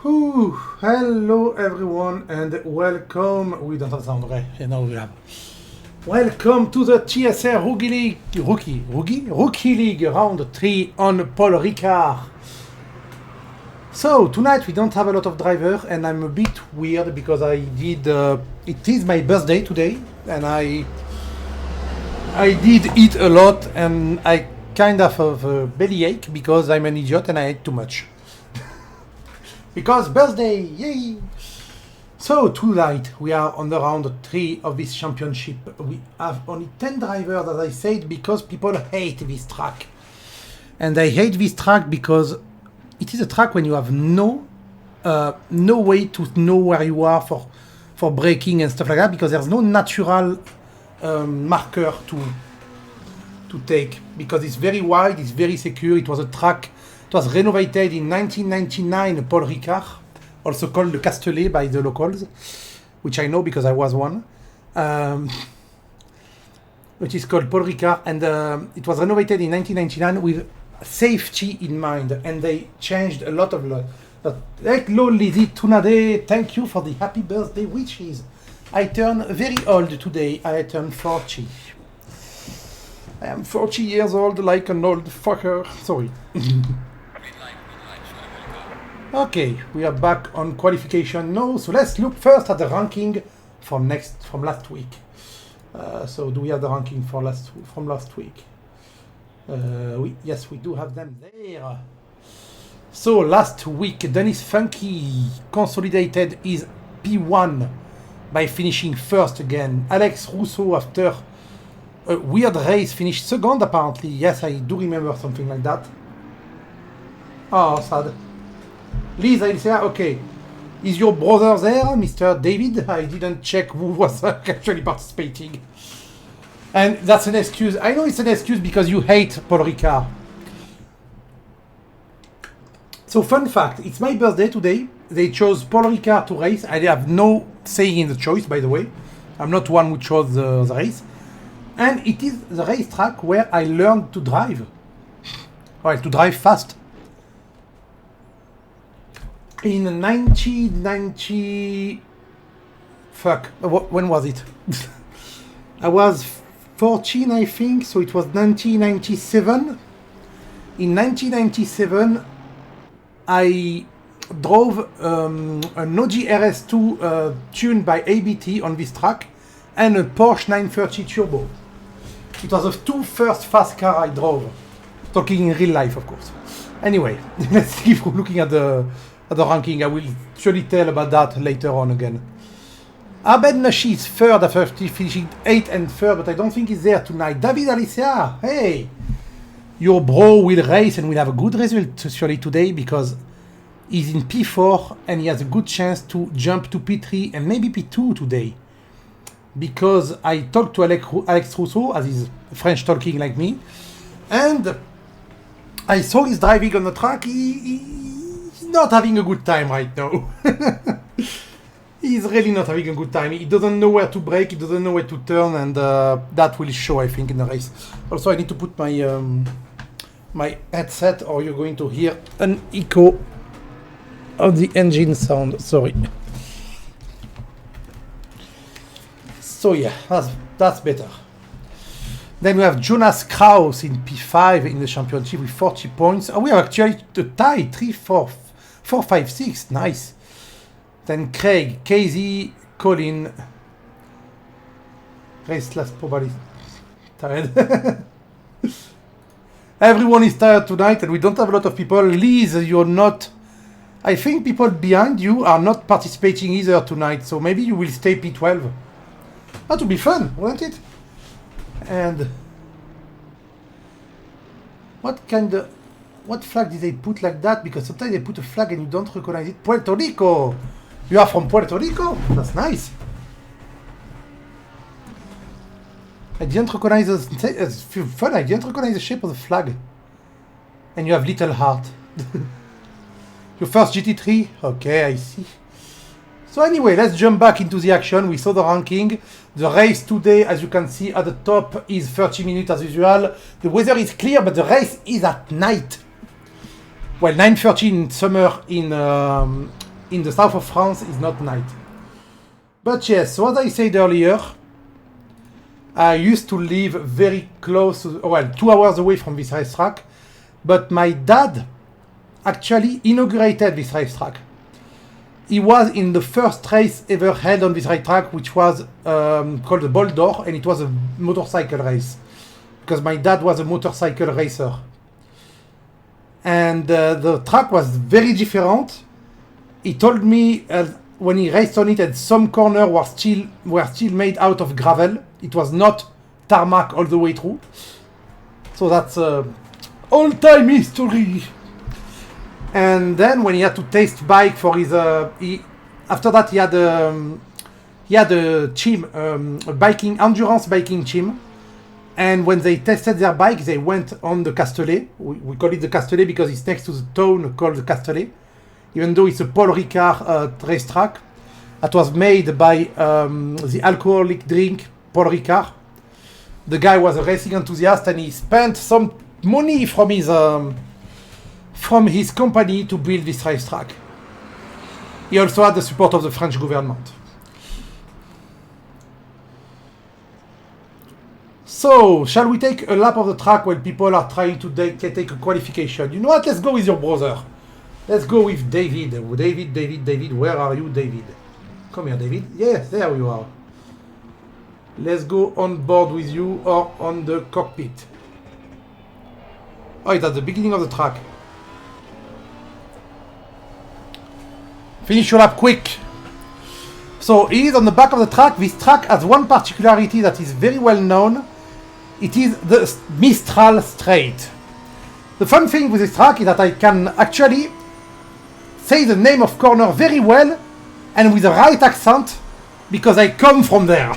Hello everyone and welcome. We don't have sound, okay? Now we have. Welcome to the TSR Rookie League round 3 on Paul Ricard. So tonight we don't have a lot of driver and I'm a bit weird because I did. It is my birthday today and I did eat a lot and I kind of have a bellyache because I'm an idiot and I ate too much. Because birthday, yay! So tonight we are on the round 3 of this championship. We have only 10 drivers, as I said, because people hate this track. And I hate this track because it is a track when you have no way to know where you are for braking and stuff like that, because there's no natural marker to take, because it's very wide, it's very secure. It was a track. It was renovated in 1999, Paul Ricard, also called the Castellet by the locals, which I know because I was one, which is called Paul Ricard, and it was renovated in 1999 with safety in mind, and they changed a lot of like Lizzie Tunade, thank you for the happy birthday wishes. I turn very old today. I turn 40. I am 40 years old, like an old fucker. Sorry. Okay, we are back on qualification now, so let's look first at the ranking from last week. So do we have the ranking from last week? Yes, we do have them there. So last week, Dennis Funky consolidated his P1 by finishing first again. Alex Rousseau, after a weird race, finished second apparently. Yes, I do remember something like that. Oh, sad. Liz, I'll say, okay, is your brother there, Mr. David? I didn't check who was actually participating. And that's an excuse. I know it's an excuse because you hate Paul Ricard. So fun fact, it's my birthday today. They chose Paul Ricard to race. I have no say in the choice, by the way. I'm not one who chose the race. And it is the racetrack where I learned to drive. Well, to drive fast. In 1990, when was it? I was 14, I think, so it was 1997. In 1997, I drove an Audi RS2 tuned by ABT on this track and a Porsche 930 Turbo. It was the two first fast car I drove. Talking in real life, of course. Anyway, let's keep looking at the ranking. I will surely tell about that later on again. Abed Nashi is third after finishing 8th and 3rd, but I don't think he's there tonight. David Alicia, hey! Your bro will race and will have a good result surely today because he's in P4 and he has a good chance to jump to P3 and maybe P2 today. Because I talked to Alex Rousseau, as he's French talking like me, and I saw his driving on the track. He's not having a good time right now. He's really not having a good time. He doesn't know where to brake, he doesn't know where to turn, and that will show, I think, in the race. Also, I need to put my my headset, or you're going to hear an echo of the engine sound. Sorry. So yeah, that's better. Then we have Jonas Kraus in P5 in the championship with 40 points. Oh, we are actually the tie, 3, 4, 5, 6. Nice. Then Craig, Casey, Colin. Restless, probably tired. Everyone is tired tonight and we don't have a lot of people. Liz, you're not. I think people behind you are not participating either tonight, so maybe you will stay P12. That would be fun, wouldn't it? And what flag did they put like that? Because sometimes they put a flag and you don't recognize it. Puerto Rico! You are from Puerto Rico? That's nice. I didn't recognize the fun. I didn't recognize the shape of the flag. And you have little heart. Your first GT3? Okay, I see. So anyway, let's jump back into the action. We saw the ranking. The race today, as you can see at the top, is 30 minutes as usual. The weather is clear, but the race is at night. Well, 9:30 in summer in in the south of France is not night. But yes, so as I said earlier, I used to live very close to, well, 2 hours away from this racetrack, but my dad actually inaugurated this racetrack. He was in the first race ever held on this racetrack, which was called the Bol d'Or, and it was a motorcycle race, because my dad was a motorcycle racer. And the track was very different. He told me when he raced on it, and some corners were still made out of gravel. It was not tarmac all the way through. So that's all-time history. And then when he had to taste bike for his, after that he had a team, a biking endurance biking team. And when they tested their bike, they went on the Castellet. We call it the Castellet because it's next to the town called the Castellet, even though it's a Paul Ricard racetrack that was made by the alcoholic drink Paul Ricard. The guy was a racing enthusiast, and he spent some money from his company to build this racetrack. He also had the support of the French government. So, shall we take a lap of the track while people are trying to take a qualification? You know what? Let's go with your brother. Let's go with David. David. Where are you, David? Come here, David. Yes, there you are. Let's go on board with you or on the cockpit. Oh, it's at the beginning of the track. Finish your lap quick. So, it is on the back of the track. This track has one particularity that is very well known. It is the Mistral Straight. The fun thing with this track is that I can actually say the name of corner very well and with the right accent because I come from there.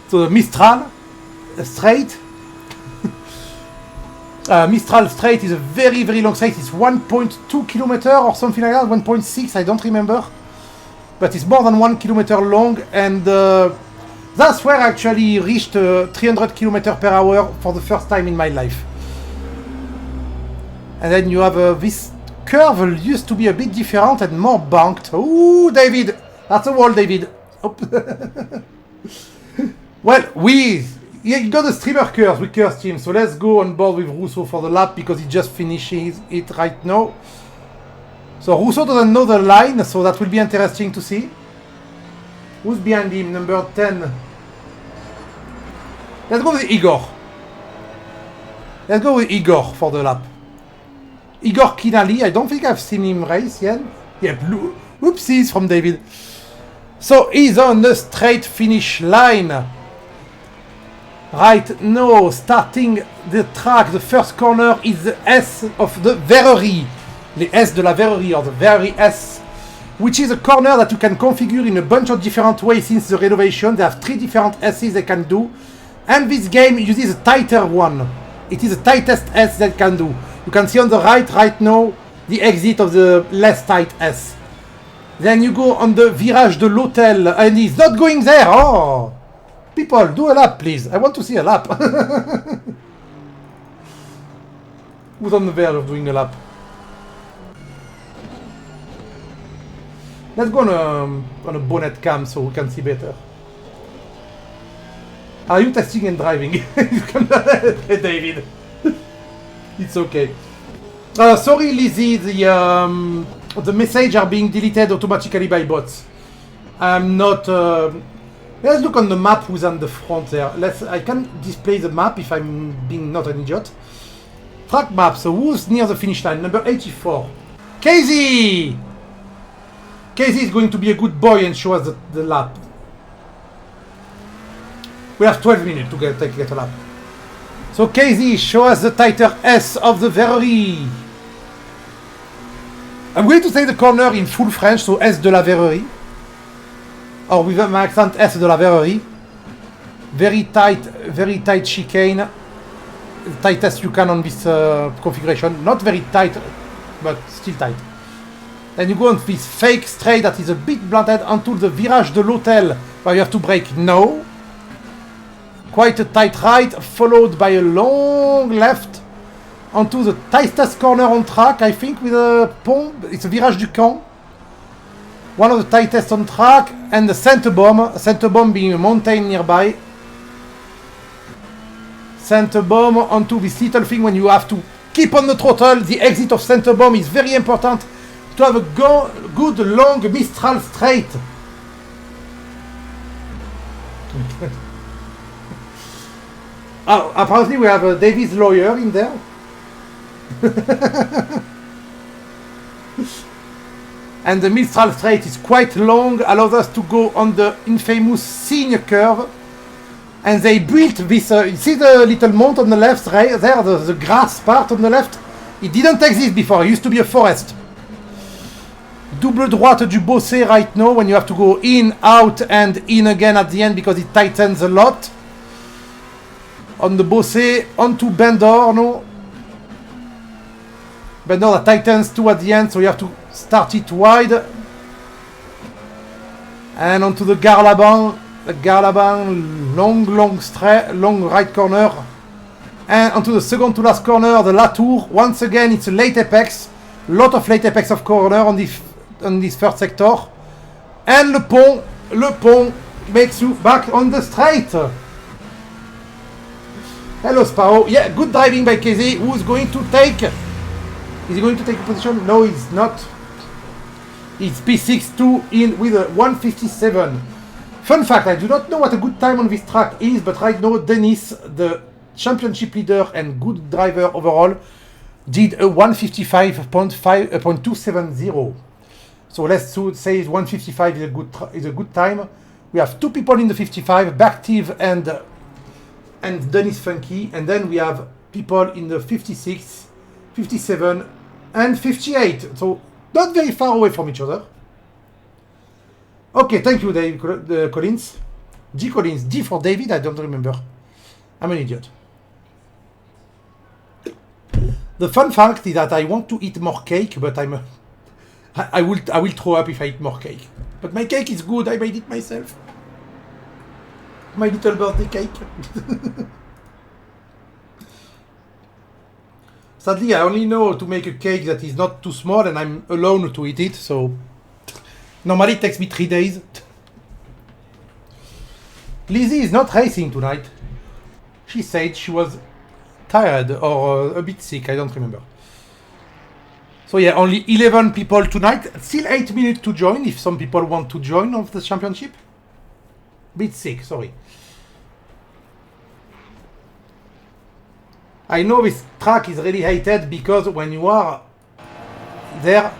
So the Mistral Straight. Mistral Straight is a very, very long straight. It's 1.2 kilometers or something like that, 1.6, I don't remember. But it's more than 1 kilometer long, and that's where I actually reached 300 kilometers per hour for the first time in my life. And then you have this curve used to be a bit different and more banked. Ooh, David! That's a wall, David. Oh. Well, you got the streamer curse with Curse Team, so let's go on board with Rousseau for the lap because he just finishes it right now. So Rousseau doesn't know the line, so that will be interesting to see. Who's behind him? Number 10. Let's go with Igor. Let's go with Igor for the lap. Igor Kinali, I don't think I've seen him race yet. Yeah, blue. Oopsies from David. So he's on the straight finish line. Right now, starting the track, the first corner is the S of the Verrerie. The S de la Verrerie, or the Verrerie S, which is a corner that you can configure in a bunch of different ways since the renovation. They have 3 different S's they can do. And this game uses a tighter one. It is the tightest S that can do. You can see on the right now, the exit of the less tight S. Then you go on the Virage de l'Hôtel, and he's not going there. Oh! People, do a lap, please. I want to see a lap. Who's on the verge of doing a lap? Let's go on a bonnet cam so we can see better. Are you testing and driving? David. It's okay. Sorry, Lizzie, the messages are being deleted automatically by bots. I'm not... let's look on the map who's on the front there. I can display the map if I'm being not an idiot. Track map, so who's near the finish line? Number 84. Casey! Casey is going to be a good boy and show us the lap. We have 12 minutes to get a lap. So Casey, show us the tighter S of the Verrerie. I'm going to say the corner in full French, so S de la Verrerie. Or with my accent, S de la Verrerie. Very tight chicane. The tightest you can on this configuration. Not very tight, but still tight. Then you go on this fake straight that is a bit blunted onto the Virage de l'Hôtel, where you have to brake now. Quite a tight right, followed by a long left. onto the tightest corner on track, I think, with a pont. It's a Virage du Camp. One of the tightest on track, and the center bomb being a mountain nearby. Center bomb onto this little thing when you have to keep on the throttle. The exit of center bomb is very important to have a good long Mistral straight. Oh, apparently we have a Davis lawyer in there. And the Mistral straight is quite long, allows us to go on the infamous senior curve. And they built this, you see the little mount on the left, right there, the grass part on the left? It didn't exist before, it used to be a forest. Double droite du Bossé right now, when you have to go in, out, and in again at the end because it tightens a lot. On the Bossé, onto Bendor, no? Bendor that tightens too at the end, so you have to start it wide. And onto the Garlaban. The Garlaban, long right corner. And onto the second to last corner, the Latour. Once again, it's a late apex. Lot of late apex of corner on this first sector. And Le Pont makes you back on the straight. Hello, Sparrow. Yeah, good driving by KZ. Who's going to take? Is he going to take a position? No, he's not. It's P62 in with a 157. Fun fact, I do not know what a good time on this track is, but right now Dennis, the championship leader and good driver overall, did a 155.270. So let's say 155 is a good time. We have two people in the 55, Bactive and Dennis Funky, and then we have people in the 56, 57, and 58. So not very far away from each other. Okay, thank you, Dave Collins. G Collins. D for David, I don't remember. I'm an idiot. The fun fact is that I want to eat more cake, but I will throw up if I eat more cake. But my cake is good, I made it myself. My little birthday cake. Sadly, I only know to make a cake that is not too small, and I'm alone to eat it, so normally it takes me 3 days. Lizzie is not racing tonight. She said she was tired or a bit sick, I don't remember. So yeah, only 11 people tonight. Still 8 minutes to join if some people want to join of the championship. Bit sick, sorry. I know this track is really hated because when you are there,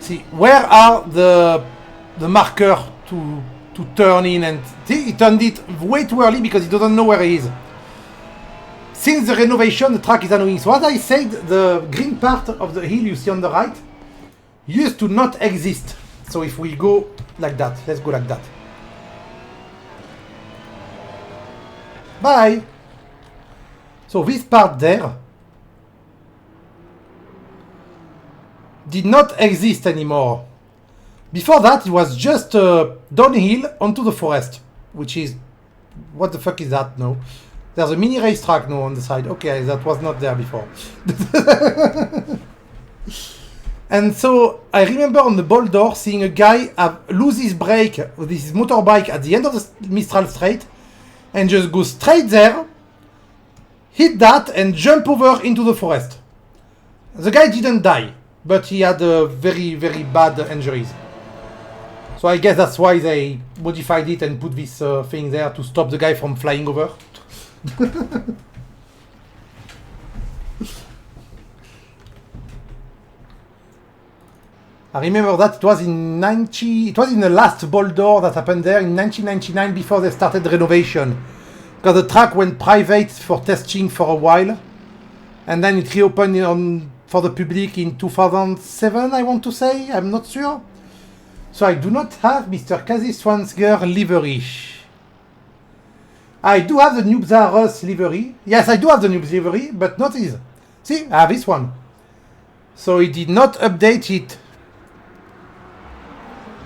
see, where are the marker to turn in, and see, he turned it way too early because he doesn't know where he is. Since the renovation, the track is annoying. So as I said, the green part of the hill you see on the right used to not exist. So if we go like that, let's go like that. Bye! So this part there did not exist anymore. Before that, it was just downhill onto the forest, which is... what the fuck is that now? There's a mini racetrack now on the side. Okay, that was not there before. And so I remember on the Boulder seeing a guy lose his brake with his motorbike at the end of the Mistral Straight and just go straight there, hit that and jump over into the forest. The guy didn't die, but he had very, very bad injuries. So I guess that's why they modified it and put this thing there to stop the guy from flying over. I remember that it was in the last Boulder that happened there in 1999 before they started renovation. Because the track went private for testing for a while. And then it reopened for the public in 2007, I want to say. I'm not sure. So I do not have Mr. Kazi Swansger livery. I do have the Noobs R Us livery. Yes, I do have the Noobs livery, but not his. See, I have this one. So he did not update it.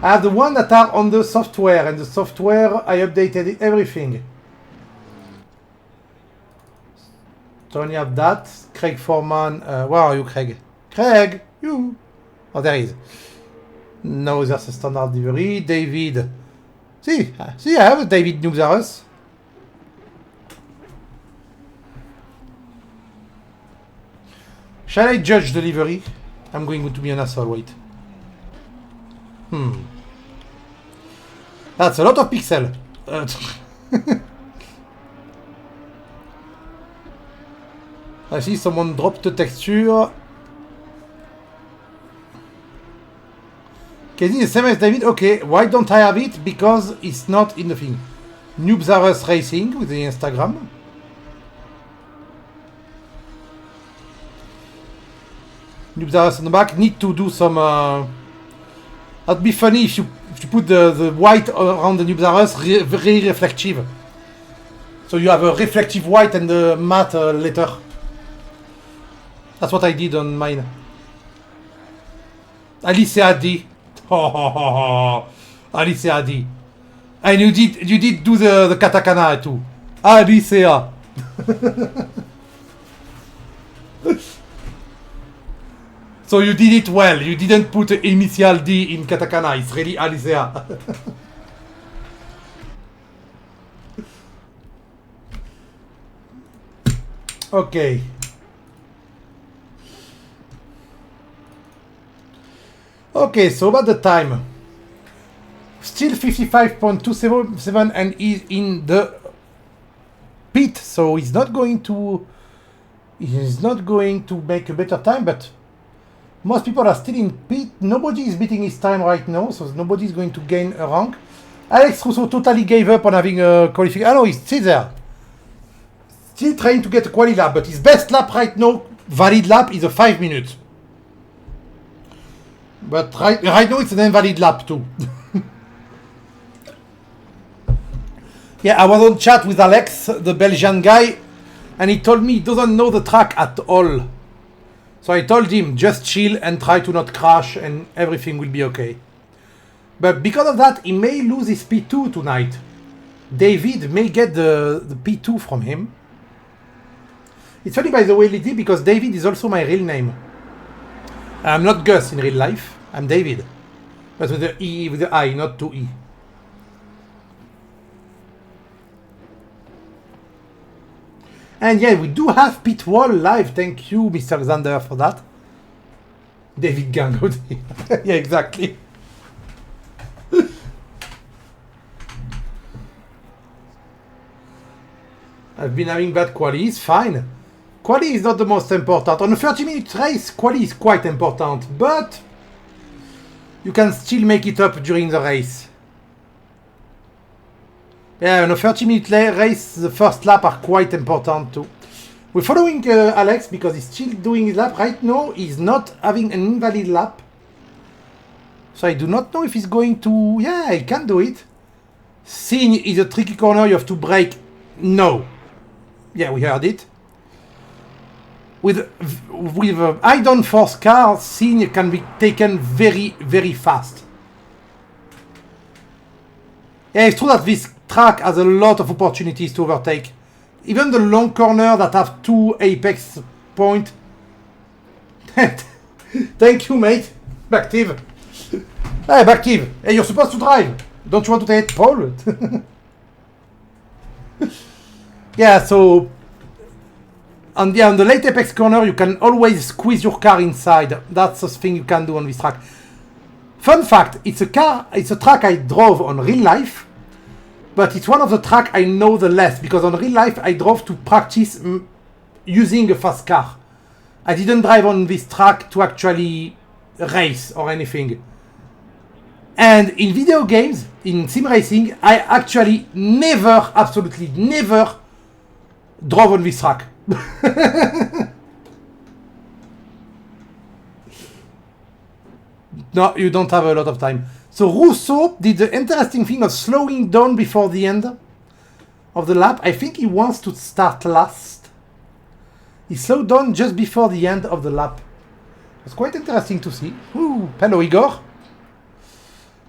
I have the one that are on the software, and the software I updated everything. So when you have that, Craig Foreman, where are you, Craig? Craig, you. Oh, there he is. No, there's a standard delivery. David. See, I have a David Noobzarus. Shall I judge delivery? I'm going to be an asshole, wait. That's a lot of pixel. I see someone dropped the texture. Casey the same as David. Okay, why don't I have it? Because it's not in the thing. Noobzarus Racing with the Instagram. Noobzarus on the back. Need to do some. That'd be funny if you put the white around the Noobzarus, very reflective. So you have a reflective white and the matte letter. That's what I did on mine. Alicia D. Alicia D. And you did do the katakana too. Alicia. So you did it well. You didn't put initial D in katakana. It's really Alicia. Okay. Okay, so about the time. Still 55.277 and is in the pit, so he's not going to make a better time, but most people are still in pit. Nobody is beating his time right now, so nobody is going to gain a rank. Alex Rousseau totally gave up on having a qualification. Oh no, he's still there. Still trying to get a quali lap, but his best lap right now, valid lap, is a 5 minutes. But right now it's an invalid lap too. Yeah, I was on chat with Alex, the Belgian guy, and he told me he doesn't know the track at all. So I told him, just chill and try to not crash and everything will be okay. But because of that, he may lose his P2 tonight. David may get the P2 from him. It's funny, by the way, Lydie, because David is also my real name. I'm not Gus in real life. I'm David. But with the E, with the I, not 2E. And yeah, we do have Pit Wall live. Thank you, Mr. Xander, for that. David Gango. Yeah, exactly. I've been having bad quali. It's fine. Quali is not the most important. On a 30-minute race, quali is quite important, but you can still make it up during the race. Yeah, on a 30-minute race, the first lap are quite important too. We're following Alex because he's still doing his lap. Right now, he's not having an invalid lap. So I do not know if he's going to... Yeah, he can do it. Seeing is a tricky corner, you have to brake. No. Yeah, we heard it. With a high downforce car, scene can be taken very, very fast. Yeah, it's true that this track has a lot of opportunities to overtake. Even the long corner that have 2 apex points. Thank you, mate. Bactive. Hey, Bactive. Hey, you're supposed to drive. Don't you want to take Paul? Yeah, so... On the late apex corner, you can always squeeze your car inside. That's the thing you can do on this track. Fun fact, it's a track I drove on real life, but it's one of the tracks I know the less, because on real life I drove to practice using a fast car. I didn't drive on this track to actually race or anything. And in video games, in sim racing, I actually never, absolutely never drove on this track. No, you don't have a lot of time. So Rousseau did the interesting thing of slowing down before the end of the lap. I think he wants to start last. He slowed down just before the end of the lap. It's quite interesting to see. Ooh, hello Igor.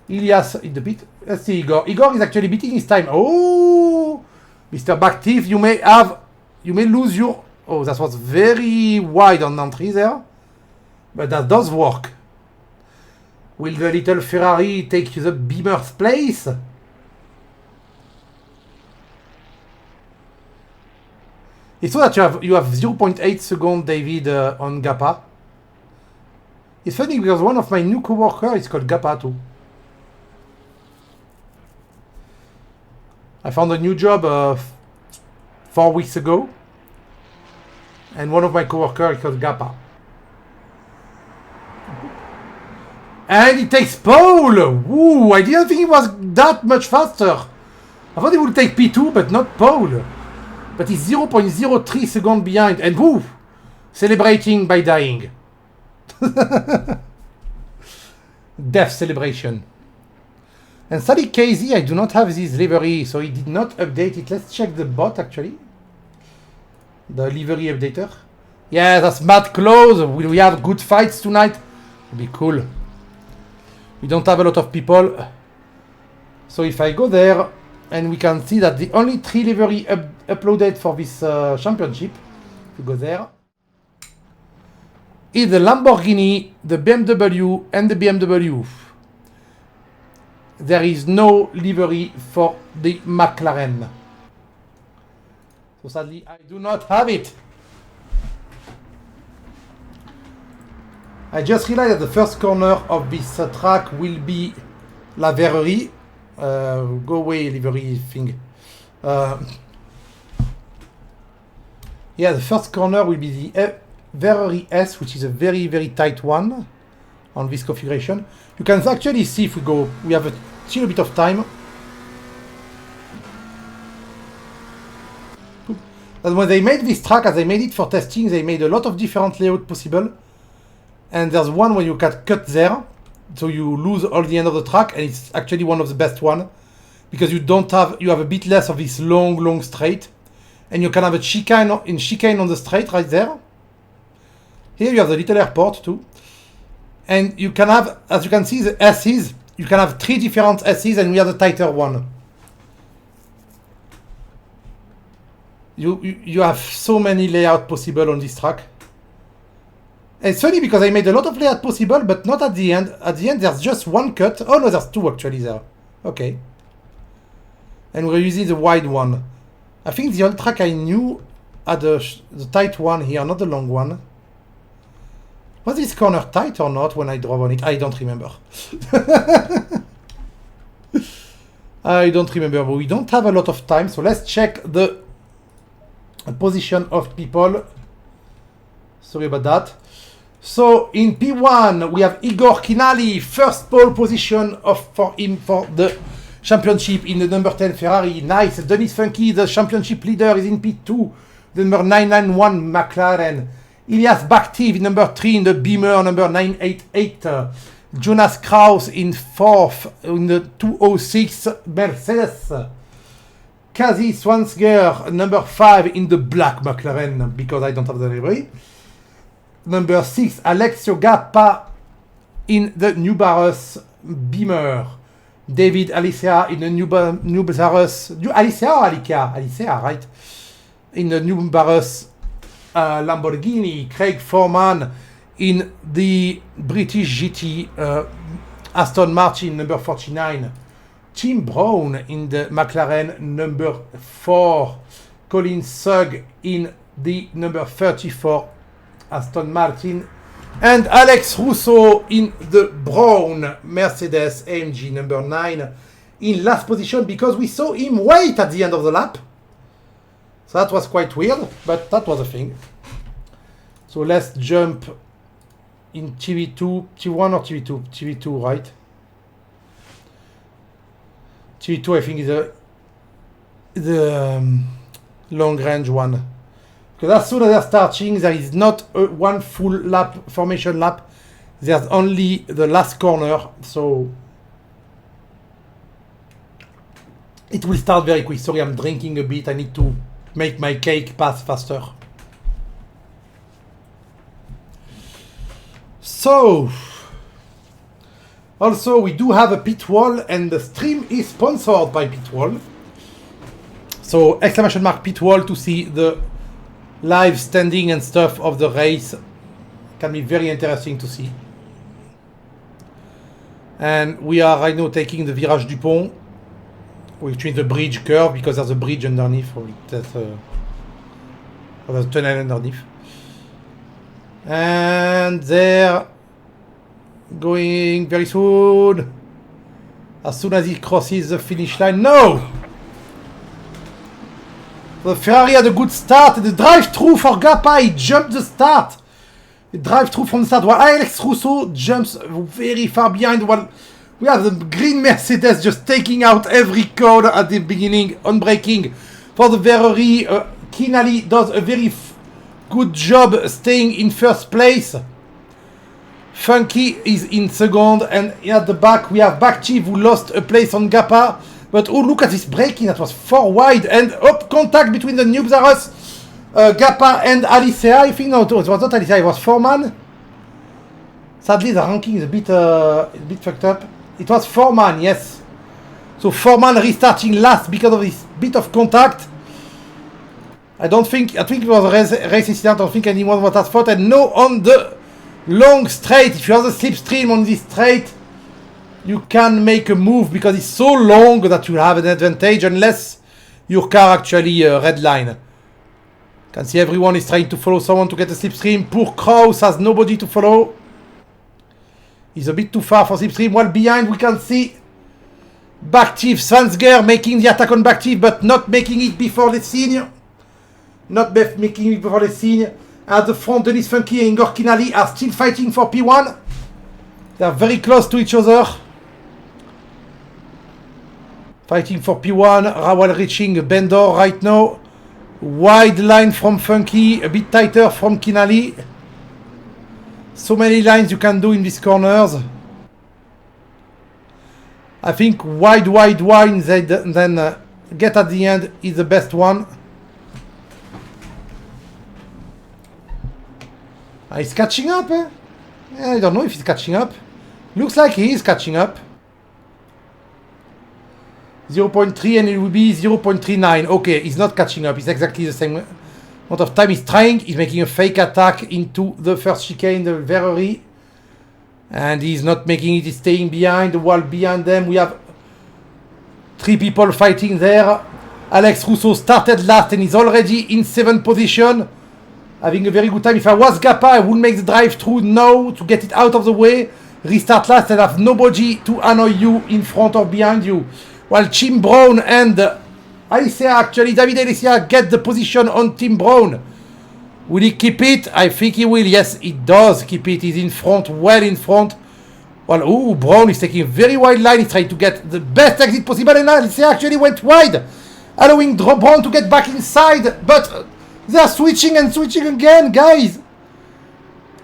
Ilias in the pit. Let's see Igor. Igor is actually beating his time. Oh, Mr. Bactive, you may lose your Oh, that was very wide on entry there. But that does work. Will the little Ferrari take the Beamer's place? It's so that you have 0.8 seconds, David, on Gappa. It's funny because one of my new coworkers is called Gappa too. I found a new job 4 weeks ago, and one of my coworkers is called Gappa. And it takes pole! Woo! I didn't think it was that much faster. I thought it would take P2, but not pole. But he's 0.03 seconds behind, and woo! Celebrating by dying. Death celebration. And Sally KZ, I do not have this livery, so he did not update it. Let's check the bot actually. The livery updater. Yeah, that's mad close. Will we have good fights tonight? It'll be cool. We don't have a lot of people. So if I go there, and we can see that the only 3 livery uploaded for this championship, if you go there, is the Lamborghini, the BMW, and the BMW. There is no livery for the McLaren. So sadly, I do not have it. I just realized that the first corner of this track will be La Verrerie. Go away, livery thing. Yeah, the first corner will be the Verrerie S, which is a very, very tight one on this configuration. You can actually see if we go, we have still a bit of time. And when they made this track, as they made it for testing, they made a lot of different layouts possible. And there's one where you can cut there, so you lose all the end of the track, and it's actually one of the best one, because you have a bit less of this long straight, and you can have a chicane on the straight right there. Here you have the little airport too, and you can have, as you can see, the S's. You can have 3 different S's, and we have the tighter one. You have so many layouts possible on this track. And it's funny because I made a lot of layout possible, but not at the end. At the end, there's just one cut. Oh no, there's 2 actually there. Okay. And we're using the wide one. I think the old track I knew had the tight one here, not the long one. Was this corner tight or not when I drove on it? I don't remember. I don't remember, but we don't have a lot of time, so let's check the position of people. Sorry about that. So in P1 we have Igor Kinali, first pole position for him for the championship in the number 10 Ferrari. Nice. Denis Funky, the championship leader, is in P2. The number 991 McLaren. Ilias Bakhtiv, number 3 in the Beamer, number 988. Jonas Kraus in 4th in the 206 Mercedes. Kazi Swansger, number 5 in the black McLaren, because I don't have the livery. Number 6, Alexio Gappa in the New Barus Beamer. David Alicea in the New Barus... Alicea or Alicia? Alicea, right? In the New Barus Lamborghini. Craig Foreman in the British GT Aston Martin, number 49. Tim Brown in the McLaren, number 4. Colin Sugg in the number 34 Aston Martin. And Alex Russo in the Brown Mercedes AMG, number 9. In last position because we saw him wait at the end of the lap. So that was quite weird, but that was a thing. So let's jump in TV2, T1 or TV2? TV2, right? TV2, I think, is the long range one. Because as soon as they're starting, there is not one full lap, formation lap. There's only the last corner, so it will start very quick. Sorry, I'm drinking a bit. I need to make my cake pass faster. So, also we do have a pit wall, and the stream is sponsored by pit wall. So exclamation mark pit wall to see the live standing and stuff of the race. Can be very interesting to see. And we are right now taking the Virage du Pont, which means the bridge curve, because there's a bridge underneath, or there's a tunnel underneath. And they're going very soon. As soon as he crosses the finish line. No! The Ferrari had a good start. The drive-through for Gappa, he jumped the start. The drive-through from the start. While Alex Russo jumps very far behind. While we have the green Mercedes just taking out every code at the beginning on braking. For the Ferrari, Kinali does a very good job staying in first place. Funky is in second, and at the back we have Bakchiv who lost a place on Gappa. But oh, look at this braking, that was 4 wide, and up contact between the Noobs R Us, Gappa and Alicea. I think no, it was not Alicea, it was Foreman. Sadly, the ranking is a bit fucked up. It was Foreman, yes. So Foreman restarting last because of this bit of contact. I think it was a race incident. I don't think anyone was at fault. And no, on the long straight, if you have the slipstream on this straight, you can make a move because it's so long that you have an advantage unless your car actually redline. You can see everyone is trying to follow someone to get a slipstream. Poor Kraus has nobody to follow. He's a bit too far for slipstream. While behind we can see Bakchiv, Svansger making the attack on Bakchiv, but not making it before the scene. Making it before the scene. At the front, Denis Funky and Igor Kinali are still fighting for P1. They are very close to each other. Fighting for P1, Rawal reaching Bendor right now. Wide line from Funky, a bit tighter from Kinali. So many lines you can do in these corners. I think wide, then get at the end is the best one. He's catching up, eh? I don't know if he's catching up. Looks like he is catching up. 0.3 and it will be 0.39. Okay, he's not catching up. It's exactly the same amount of time. He's trying. He's making a fake attack into the first chicane, the Ferrari. And he's not making it. He's staying behind. While behind them, we have 3 people fighting there. Alex Russo started last and is already in 7th position. Having a very good time. If I was Gappa, I would make the drive through now to get it out of the way. Restart last and have nobody to annoy you in front or behind you. While Tim Brown and Alicea, actually David Alicea, get the position on Tim Brown. Will he keep it? I think he will. Yes, he does keep it. He's in front, well in front. Well, ooh, Brown is taking a very wide line. He's trying to get the best exit possible. And Alicea actually went wide, allowing Brown to get back inside. But they're switching and switching again, guys.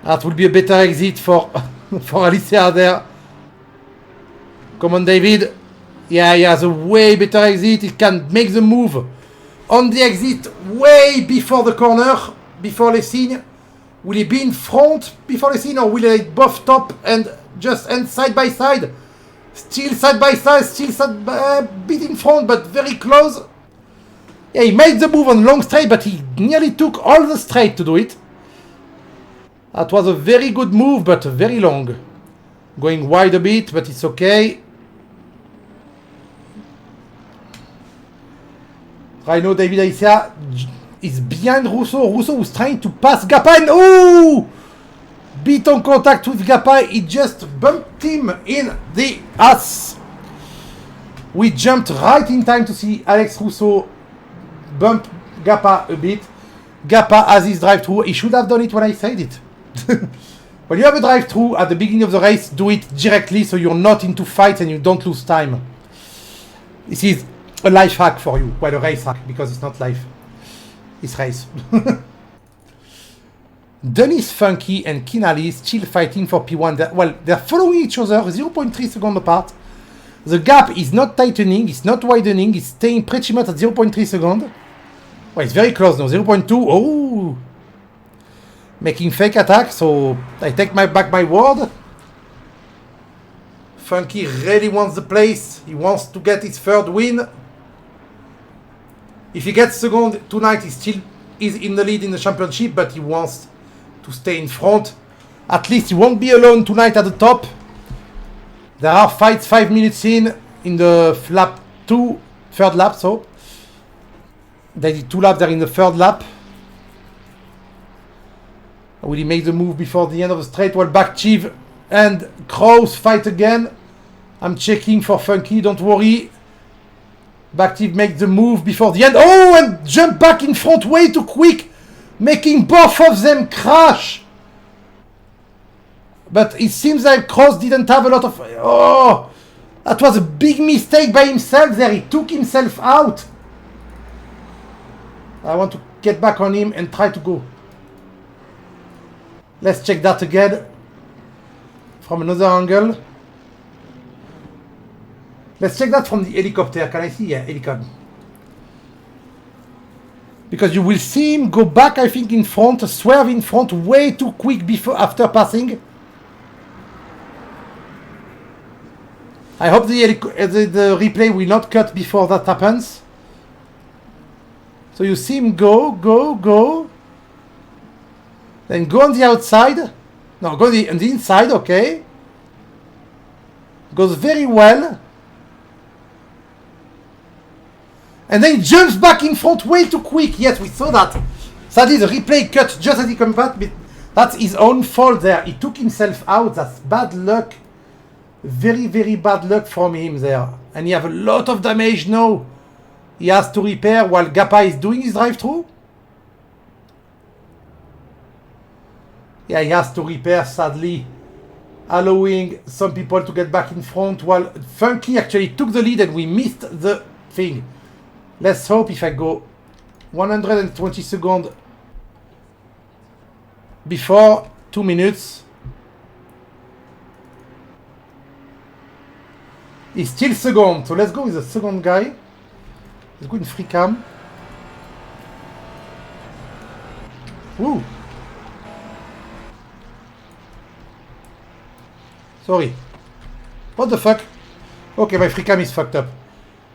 That will be a better exit for Alicea there. Come on, David. Yeah, he has a way better exit. He can make the move on the exit way before the corner, before the scene. Will he be in front before the scene, or will they both top and just end side by side? Still side by side, bit in front, but very close. Yeah, he made the move on long straight, but he nearly took all the straight to do it. That was a very good move, but very long. Going wide a bit, but it's okay. Right now, David Alicea is behind Russo. Russo was trying to pass Gappa, and ooh! Bit on contact with Gappa. He just bumped him in the ass. We jumped right in time to see Alex Russo bump Gappa a bit. Gappa has his drive-through. He should have done it when I said it. When you have a drive-through at the beginning of the race, do it directly so you're not into fights and you don't lose time. This is a life hack for you. Well, a race hack, because it's not life. It's race. Denis Funky and Kinali still fighting for P1. They're following each other 0.3 seconds apart. The gap is not tightening, it's not widening, it's staying pretty much at 0.3 seconds. Well, it's very close now, 0.2. Oh! Making fake attack, so I take back my word. Funky really wants the place. He wants to get his 3rd win. If he gets second tonight, he's still is in the lead in the championship, but he wants to stay in front. At least he won't be alone tonight at the top. There are fights 5 minutes in the lap 2, third lap, so. They did 2 laps, they're in the third lap. Will he make the move before the end of the straight? Well, Bakchiv and Kraus fight again. I'm checking for Funky, don't worry. Bakchiv makes the move before the end. Oh, and jump back in front way too quick, making both of them crash. But it seems like Kraus didn't have a lot of... Oh, that was a big mistake by himself there. He took himself out. I want to get back on him and try to go. Let's check that again from another angle. Let's check that from the helicopter. Can I see? Yeah, helicopter. Because you will see him go back, I think, in front, swerve in front way too quick before after passing. I hope the replay will not cut before that happens. So you see him go. Then go on the outside. No, go on the inside, okay. Goes very well. And then he jumps back in front way too quick. Yes, we saw that. Sadly, the replay cut just as he comes back. But that's his own fault there. He took himself out. That's bad luck. Very, very bad luck from him there. And he have a lot of damage now. He has to repair while Gappa is doing his drive-through. Yeah, he has to repair, sadly, allowing some people to get back in front while Funky actually took the lead and we missed the thing. Let's hope if I go 120 seconds before 2 minutes. He's still second, so let's go with the second guy. Let's go in free cam. Ooh. Sorry. What the fuck? Okay, my free cam is fucked up.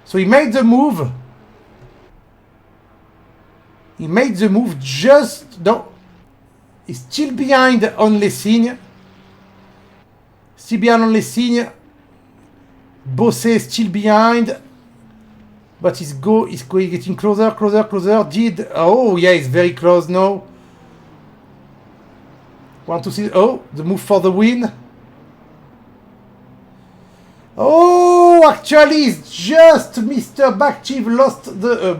So he made the move. He made the move just... No. He's still behind on Lessigne. Still behind on Lessigne. Bosse still behind. But he's getting closer. Did... Oh, yeah, he's very close now. Want to see... Oh, the move for the win. Oh, actually, it's just Mr. Bakchiv lost the...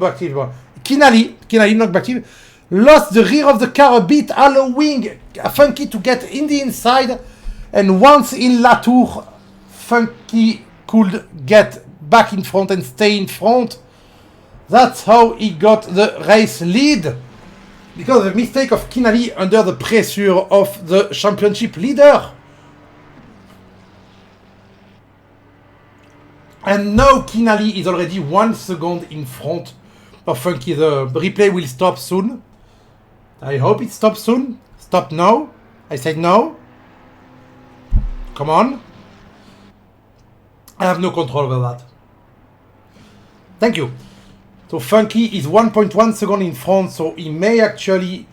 Kinali, not Bakchiv. Lost the rear of the car a bit, allowing Funky to get in the inside. And once in Latour, Funky could get back in front and stay in front. That's how he got the race lead. Because of the mistake of Kinali under the pressure of the championship leader. And now Kinali is already 1 second in front of Funky. The replay will stop soon. I hope it stops soon. Stop now. I said no. Come on. I have no control over that. Thank you. So Funky is 1.1 second in front, so he may actually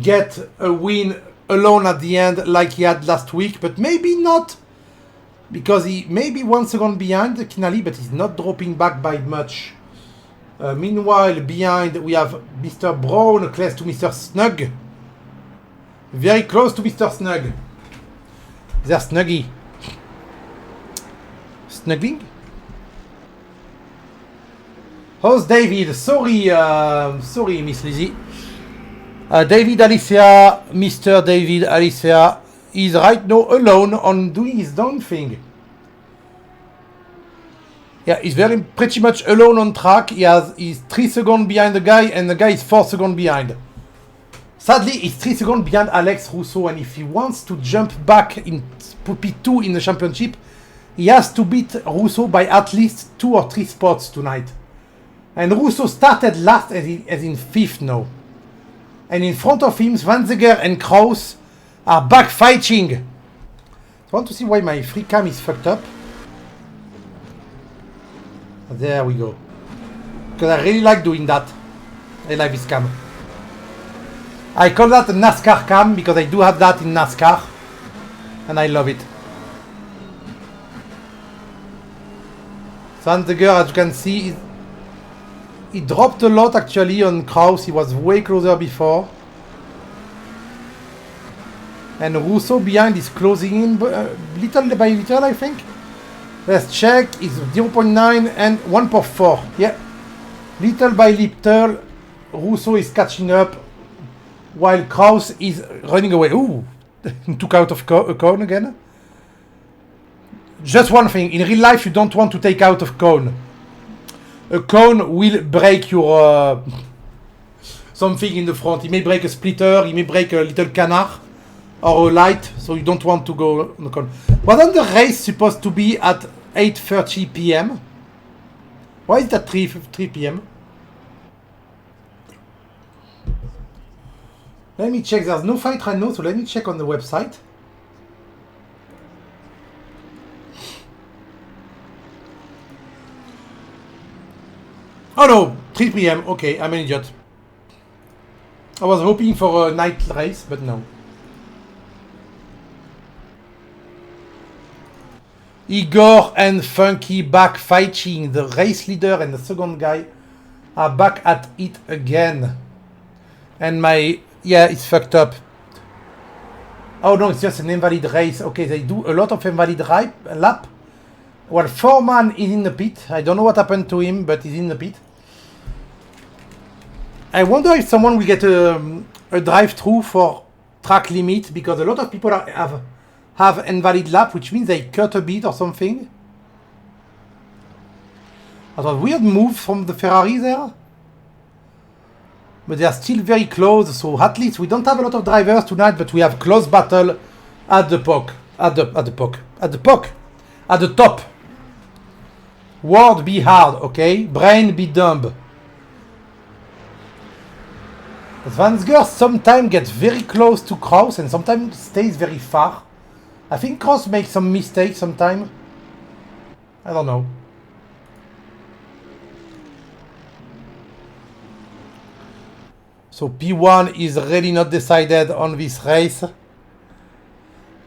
get a win alone at the end like he had last week, but maybe not. Because he may be 1 second behind Kinali, but he's not dropping back by much. Meanwhile, behind we have Mr. Brown, close to Mr. Snug. Very close to Mr. Snug. There's Snuggy. Snuggling? How's David? Sorry, Miss Lizzie. David Alicia, Mr. David Alicia is right now alone on doing his own thing. Yeah, he's pretty much alone on track. He's 3 seconds behind the guy, and the guy is 4 seconds behind. Sadly, he's 3 seconds behind Alex Rousseau, and if he wants to jump back in P2 in the championship, he has to beat Rousseau by at least 2 or 3 spots tonight. And Rousseau started last as in 5th now. And in front of him, Zwanziger and Kraus are back fighting. I want to see why my free cam is fucked up. There we go. Because I really like doing that. I like this cam. I call that a NASCAR cam because I do have that in NASCAR. And I love it. Zwanziger, as you can see, he dropped a lot actually on Kraus. He was way closer before. And Russo behind is closing in little by little, I think. Let's check. It's 0.9 and 1.4. Yeah. Little by little, Russo is catching up while Kraus is running away. Ooh, took out of a cone again. Just one thing, in real life you don't want to take out of cone. A cone will break your something in the front. It may break a splitter, it may break a little canard or a light, so you don't want to go on the cone. Wasn't the race supposed to be at 8:30 p.m.? Why is that 3 p.m.? Let me check. There's no fight right now, so let me check on the website. Oh no, 3 p.m. Okay, I'm an idiot. I was hoping for a night race, but no. Igor and Funky back fighting. The race leader and the second guy are back at it again. And my... yeah, it's fucked up. Oh no, it's just an invalid race. Okay, they do a lot of invalid lap. Well, Foreman is in the pit. I don't know what happened to him, but he's in the pit. I wonder if someone will get a drive-through for track limit, because a lot of people have invalid lap, which means they cut a bit or something. That was a weird move from the Ferrari there. But they are still very close, so at least we don't have a lot of drivers tonight, but we have close battle at the top. Word be hard, okay? Brain be dumb. Zwanziger sometimes gets very close to Kraus and sometimes stays very far. I think Kraus makes some mistakes sometimes. I don't know. So P1 is really not decided on this race.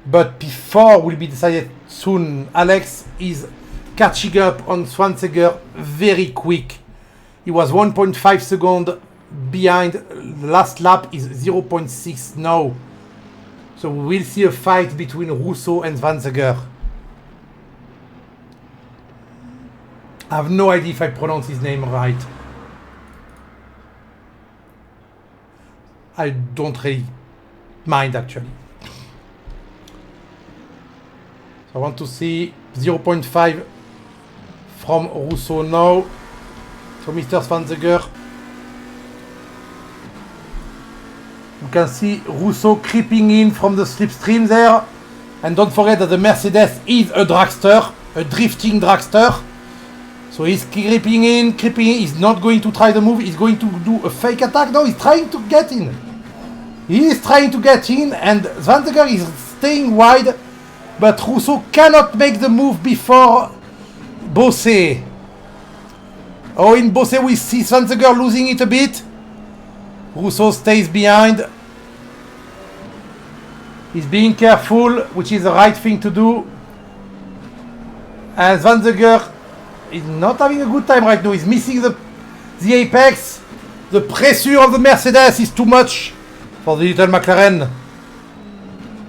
But P4 will be decided soon. Alex is catching up on Zwanziger very quick. He was 1.5 seconds behind. Last lap is 0.6 now. So we will see a fight between Russo and Zwanziger. I have no idea if I pronounce his name right. I don't really mind actually. So I want to see 0.5 from Russo now. So Mr. Zwanziger. You can see Russo creeping in from the slipstream there. And don't forget that the Mercedes is a dragster, a drifting dragster. So he's creeping in. He's not going to try the move. He's going to do a fake attack. No, he's trying to get in. He is trying to get in, and Zwanziger is staying wide. But Russo cannot make the move before Bosse. Oh, in Bosse we see Zwanziger losing it a bit. Russo stays behind. He's being careful, which is the right thing to do. And Zwanziger is not having a good time right now. He's missing the apex. The pressure of the Mercedes is too much for the little McLaren.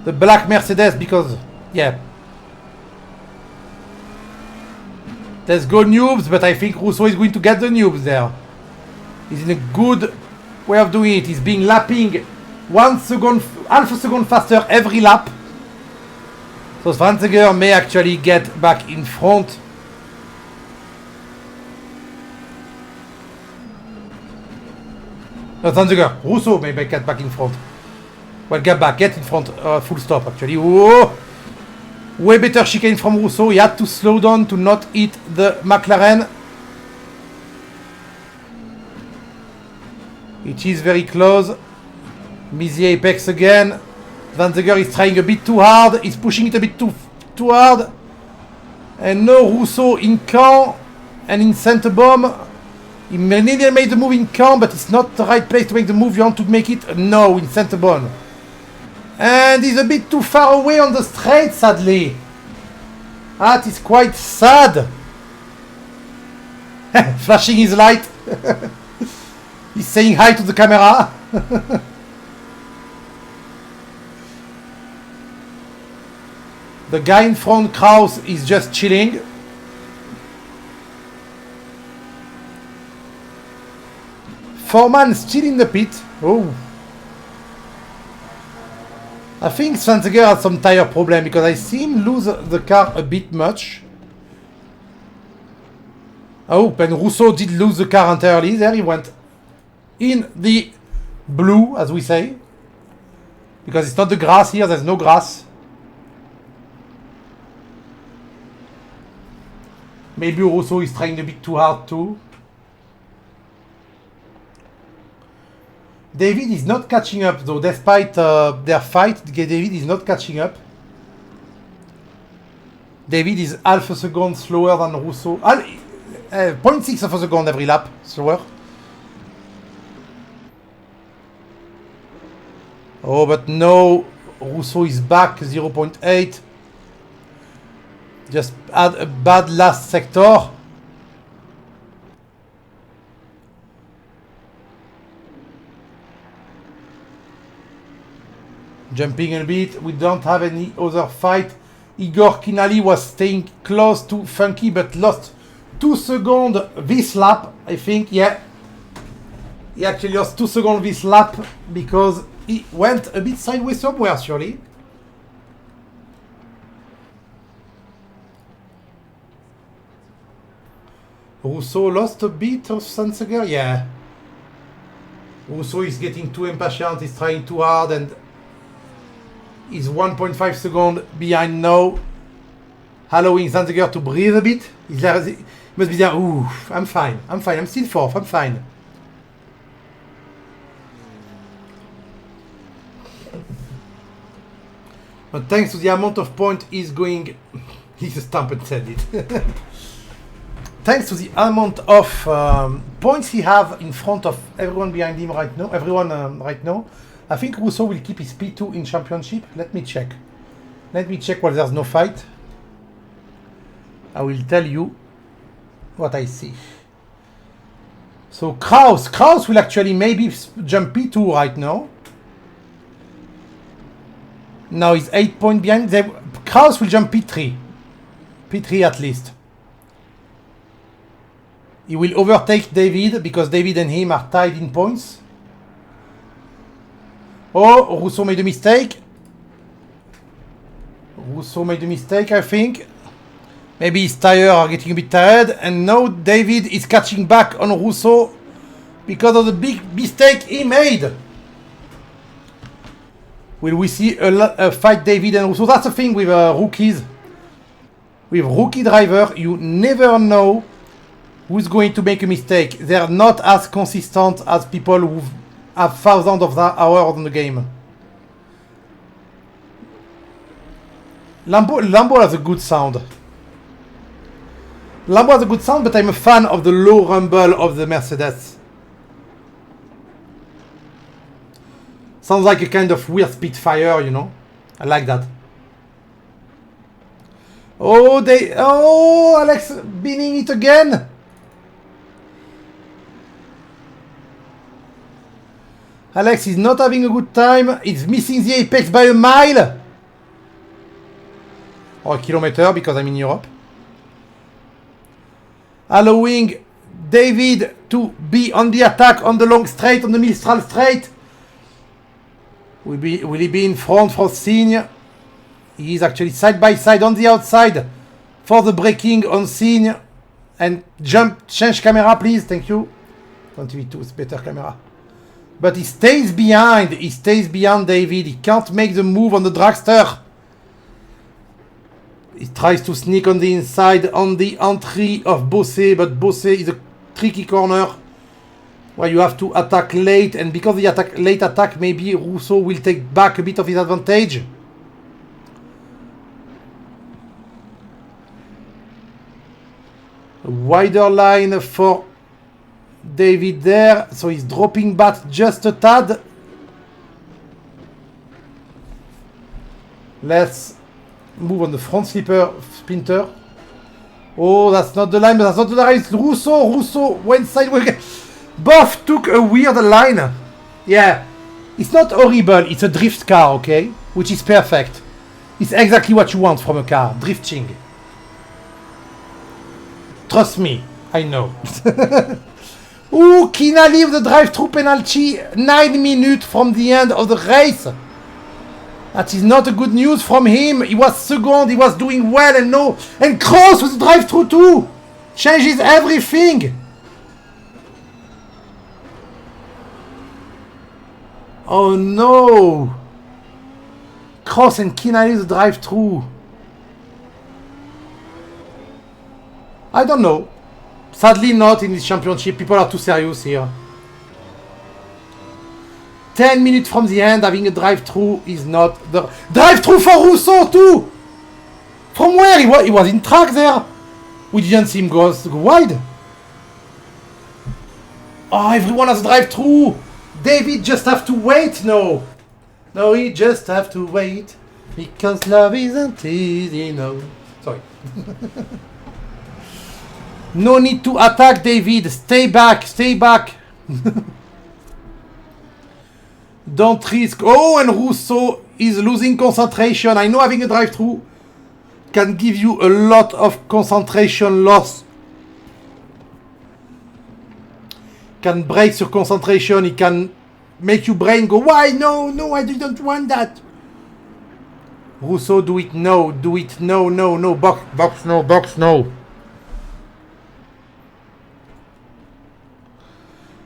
The black Mercedes, because, yeah. Let's go noobs, but I think Russo is going to get the noobs there. He's in a good way of doing it. He's being lapping 1 second, half a second faster every lap. So Zwanziger may actually get back in front. No, Zwanziger, Russo may get back in front. Well, get in front, full stop actually. Whoa! Way better chicane from Russo. He had to slow down to not hit the McLaren. It is very close. Miss the apex again. Zwanziger is trying a bit too hard. He's pushing it a bit too hard. And no Russo in Caen and in Sainte-Baume. He nearly made the move in calm, but it's not the right place to make the move. You want to make it? No, in centerbone. And he's a bit too far away on the straight, sadly. That is quite sad. Flashing his light. He's saying hi to the camera. The guy in front, Kraus, is just chilling. Foreman still in the pit. Oh. I think Svanziger had some tire problem because I see him lose the car a bit much. Oh, and Rousseau did lose the car entirely. There he went in the blue, as we say. Because it's not the grass here, there's no grass. Maybe Rousseau is trying a bit too hard too. David is not catching up though, despite their fight. David is not catching up. David is half a second slower than Rousseau. 0.6 of a second every lap slower. Oh, but no, Rousseau is back 0.8. Just had a bad last sector. Jumping a bit, we don't have any other fight. Igor Kinali was staying close to Funky but lost 2 seconds this lap, I think, yeah. He actually lost 2 seconds this lap because he went a bit sideways somewhere, surely. Rousseau lost a bit of Sanseger, yeah. Rousseau is getting too impatient, he's trying too hard and he's 1.5 seconds behind now. Allowing Sanseger to breathe a bit. He must be there. Ooh, I'm fine, I'm still fourth, I'm fine. But thanks to the amount of points he's going... He's a stamp and said it. Thanks to the amount of points he have in front of everyone behind him right now, right now, I think Rousseau will keep his P2 in championship. Let me check. Let me check while there's no fight. I will tell you what I see. So Kraus will actually maybe jump P2 right now. Now he's 8 points behind. Kraus will jump P3. P3 at least. He will overtake David because David and him are tied in points. Oh, Rousseau made a mistake. Rousseau made a mistake, I think. Maybe his tires are getting a bit tired. And now David is catching back on Rousseau because of the big mistake he made. Will we see a fight David and Rousseau? That's the thing with rookies. With rookie driver, you never know who's going to make a mistake. They're not as consistent as people who have thousands of hours on the game. Lambo has a good sound. Lambo has a good sound, but I'm a fan of the low rumble of the Mercedes. Sounds like a kind of weird Spitfire, you know. I like that. Oh, Alex binning it again. Alex is not having a good time. He's missing the apex by a mile. Or a kilometer because I'm in Europe. Allowing David to be on the attack on the long straight, on the Mistral straight. Will he be in front for Signe? He is actually side by side on the outside for the braking on Signe. And change camera please, thank you. 22 is better camera. But he stays behind. He stays behind David. He can't make the move on the dragster. He tries to sneak on the inside on the entry of Bosse, but Bosse is a tricky corner where you have to attack late, and because the late attack, maybe Rousseau will take back a bit of his advantage. A wider line for David there, so he's dropping back just a tad. Let's move on the front slipper sprinter. Oh, that's not the line, but that's not the line. It's Russo went sideways. Both took a weird line. Yeah, it's not horrible. It's a drift car, okay? Which is perfect. It's exactly what you want from a car. Drifting. Trust me, I know. Ooh, Kinali with the drive-through penalty. 9 minutes from the end of the race. That is not a good news from him. He was second, he was doing well, and no. And Kroos with the drive-through too. Changes everything. Oh no. Kroos and Kinali with the drive-through. I don't know. Sadly not in this championship. People are too serious here. 10 minutes from the end, having a drive-through is not the... Drive-through for Russo too! From where? He was in track there. We didn't see him go wide. Oh, everyone has a drive-through. David just have to wait now. No, he just have to wait. Because love isn't easy, no. Sorry. No need to attack, David. Stay back, stay back. Don't risk. Oh, and Russo is losing concentration. I know having a drive-through can give you a lot of concentration loss. Can break your concentration. It can make your brain go, why? No, no, I didn't want that. Russo, do it. No, do it. No, no, no. Box, no, box, no.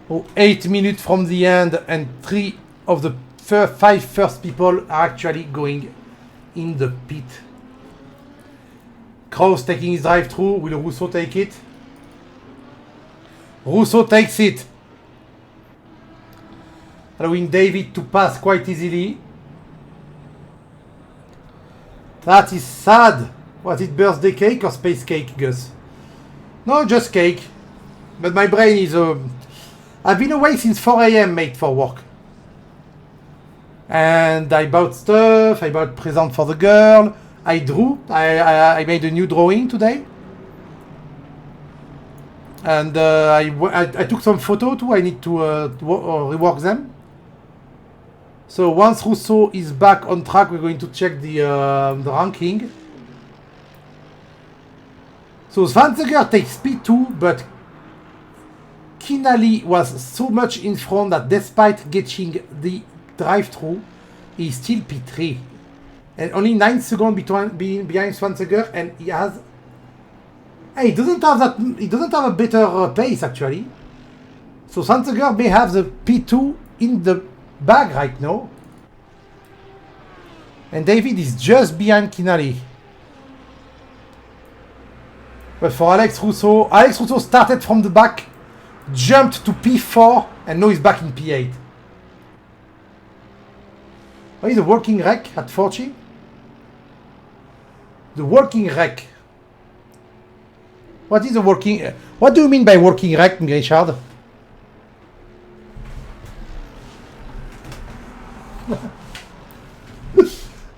Oh, 8 minutes from the end, and 3 of the 5 first people are actually going in the pit. Kroos taking his drive-through. Will Russo take it? Russo takes it, allowing David to pass quite easily. That is sad. Was it birthday cake or space cake, Gus? No, just cake. But my brain is... I've been away since 4 AM, mate, for work. And I bought stuff, I bought present for the girl, I drew, I made a new drawing today. And I took some photo too, I need to rework them. So once Russo is back on track, we're going to check the ranking. So Zwanziger takes P2, but Kinali was so much in front that despite getting the drive-through, he's still P3. And only 9 seconds behind Zwanziger, and he has... Hey, he doesn't have a better pace actually. So Zwanziger may have the P2 in the bag right now. And David is just behind Kinali. But for Alex Russo started from the back, jumped to P4, and now he's back in P8. Oh, he's a working wreck at 40. The working wreck. What is a working... What do you mean by working wreck, Richard?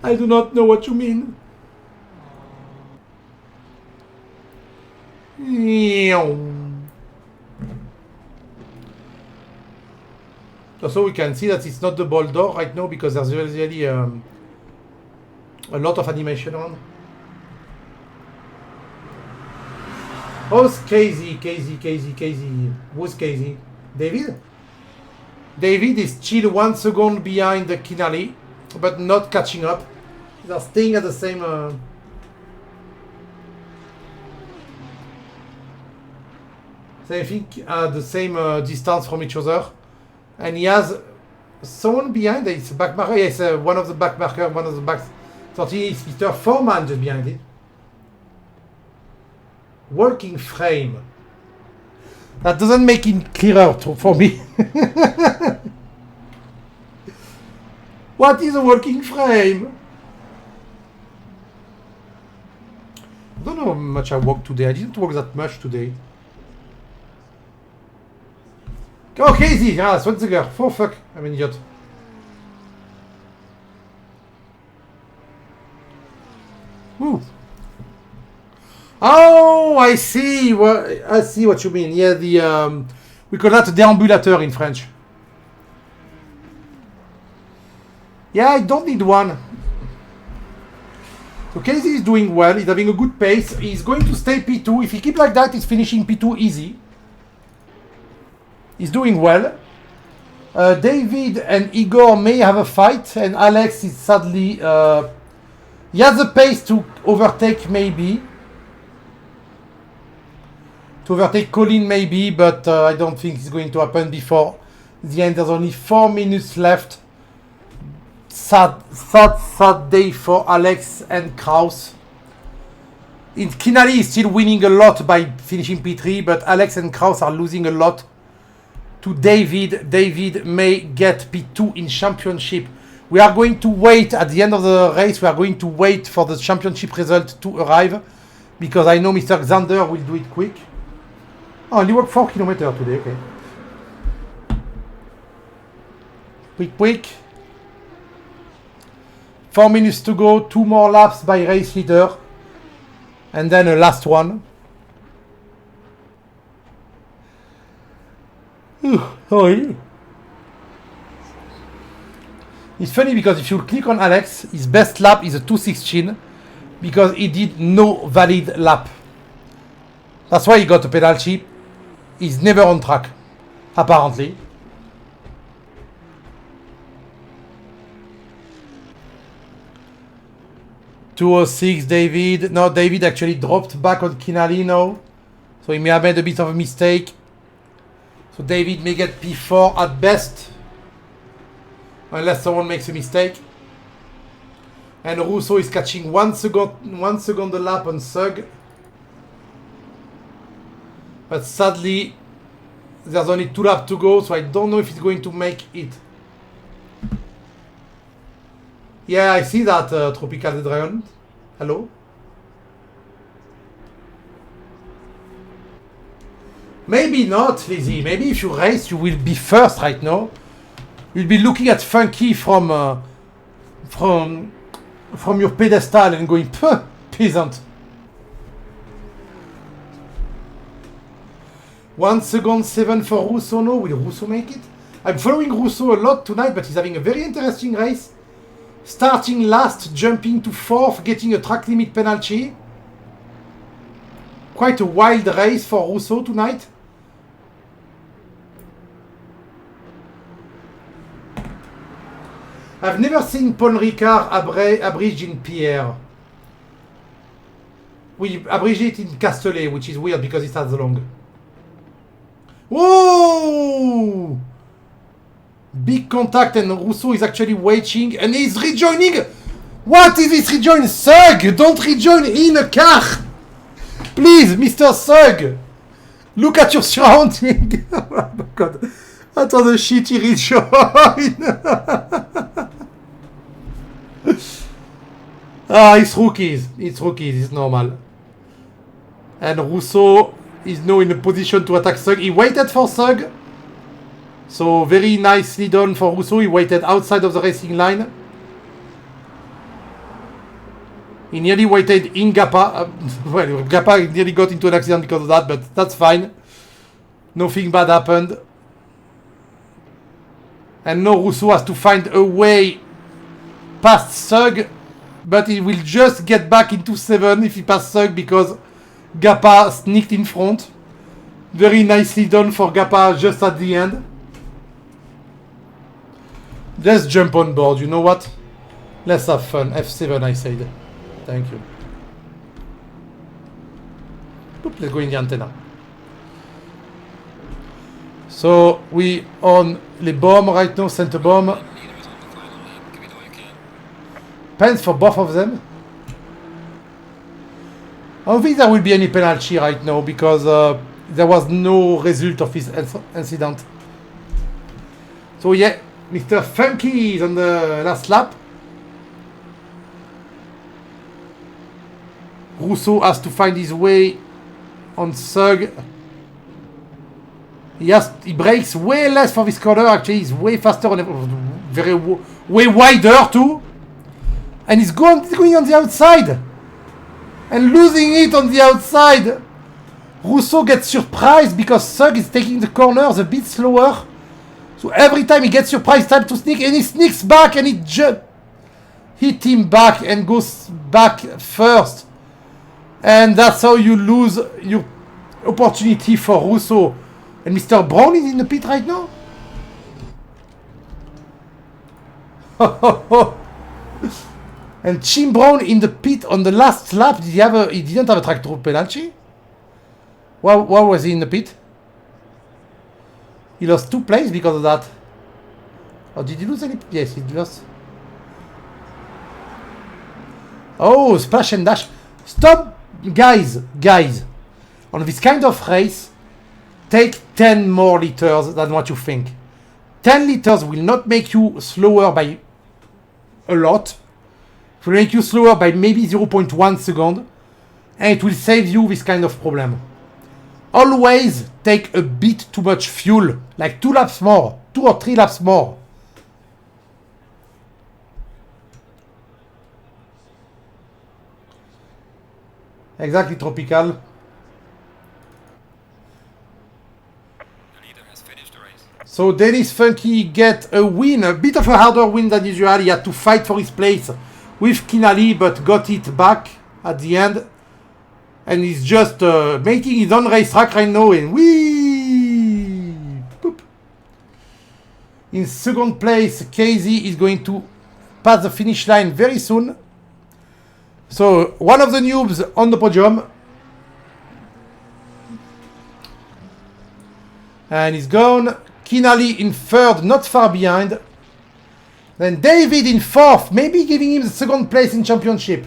I do not know what you mean. So we can see that it's not the ball door right now because there's really a lot of animation on. Who's Casey? Who's Casey? David? David is still 1 second behind the Kinali, but not catching up. They're staying at the same... I think the same distance from each other. And he has someone behind. It's a back marker. Yes, one of the back marker, one of the backs. 30 is Mr. Foreman just behind it. Working frame. That doesn't make it clearer for me. What is a working frame? I don't know how much I worked today. I didn't work that much today. Go Casey! Ah, Swenziger. Oh fuck, I'm an idiot. Ooh. Oh, I see what you mean. Yeah, the we call that a déambulateur in French. Yeah, I don't need one. So Casey is doing well. He's having a good pace. He's going to stay P2. If he keeps like that, he's finishing P2 easy. He's doing well. David and Igor may have a fight, and Alex is sadly... he has the pace to overtake maybe. To overtake Colin maybe, but I don't think it's going to happen before the end. There's only 4 minutes left. Sad day for Alex and Kraus. Kinali is still winning a lot by finishing P3, but Alex and Kraus are losing a lot to David. David may get P2 in championship. We are going to wait at the end of the race. We are going to wait for the championship result to arrive, because I know Mr. Xander will do it quick. Oh, only walk 4 kilometers today, okay. Quick. 4 minutes to go, 2 more laps by race leader, and then a last one. Sorry. It's funny because if you click on Alex, his best lap is a 2:16 because he did no valid lap. That's why he got a penalty. He's never on track, apparently. $2:06, David. No, David actually dropped back on Kinali now. So he may have made a bit of a mistake. So David may get P4 at best. Unless someone makes a mistake. And Russo is catching 1 second a lap on Sug. But sadly, there's only 2 laps to go, so I don't know if he's going to make it. Yeah, I see that, Tropical the Dragon. Hello? Maybe not, Lizzie. Maybe if you race, you will be first right now. You'll be looking at Funky from your pedestal and going, puh, peasant. 1:07 for Russo now. Will Russo make it? I'm following Russo a lot tonight, but he's having a very interesting race. Starting last, jumping to 4th, getting a track limit penalty. Quite a wild race for Russo tonight. I've never seen Paul Ricard abridged in Pierre. We abridged it in Castellet, which is weird because it has long. Whoa! Big contact, and Russo is actually waiting, and he's rejoining. What is this rejoin? Sug! Don't rejoin in a car! Please, Mr. Sug! Look at your surrounding! Oh my god. That was a shitty rejoin! It's rookies. It's rookies, it's normal. And Russo is now in a position to attack Sug. He waited for Sug. So very nicely done for Russo. He waited outside of the racing line. He nearly waited in Gappa. Well, Gappa nearly got into an accident because of that, but that's fine. Nothing bad happened. And now Russo has to find a way past Sug, but he will just get back into 7 if he passes Sug because Gappa sneaked in front. Very nicely done for Gappa just at the end. Let's jump on board, you know what? Let's have fun. F7 I said. Thank you. Oop, let's go in the antenna. So we on les bombs right now, center bomb. Pens for both of them. I don't think there will be any penalty right now because there was no result of this incident. So yeah, Mr. Funky is on the last lap. Russo has to find his way on Sug. He breaks way less for this corner. Actually, he's way faster and way wider too. And he's going on the outside and losing it on the outside. Russo gets surprised because Sugg is taking the corners a bit slower. So every time he gets surprised, time to sneak, and he sneaks back and he hit him back and goes back first. And that's how you lose your opportunity for Russo. And Mr. Brown is in the pit right now? And Jim Brown in the pit on the last lap. He didn't have a track through penalty? Why was he in the pit? He lost 2 places because of that. Or did he lose any? Yes, he lost. Oh, splash and dash. Stop, guys. On this kind of race, take 10 more liters than what you think. 10 liters will not make you slower by a lot. It will make you slower by maybe 0.1 second. And it will save you this kind of problem. Always take a bit too much fuel. Like 2 laps more. 2 or 3 laps more. Exactly, Tropical. So Dennis Funky get a win. A bit of a harder win than usual. He had to fight for his place with Kinali, but got it back at the end. And he's just making his own racetrack right now. And whee! Boop. In second place, Casey is going to pass the finish line very soon. So one of the noobs on the podium. And he's gone. Kinali in third, not far behind. Then David in fourth, maybe giving him the second place in championship.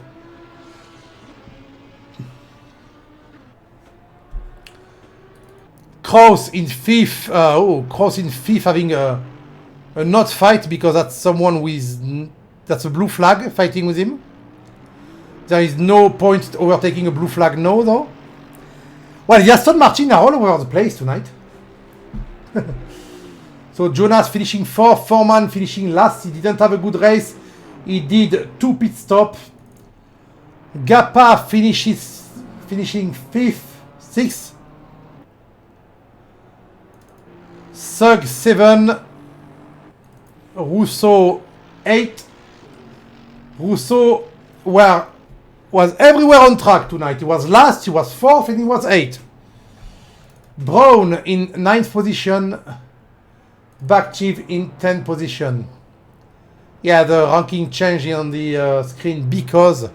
Cross in fifth. Cross in fifth, having a not fight because that's someone with that's a blue flag fighting with him. There is no point overtaking a blue flag now, though. Well, the Aston Martin are all over the place tonight. So Jonas finishing fourth, Foreman finishing last. He didn't have a good race. He did 2 pit stops. Gappa finishing fifth, sixth. Sugg 7. Russo 8. Russo was everywhere on track tonight. He was last, he was fourth, and he was 8. Brown in 9th position. Back Chief in 10th position. Yeah, the ranking changed on the screen because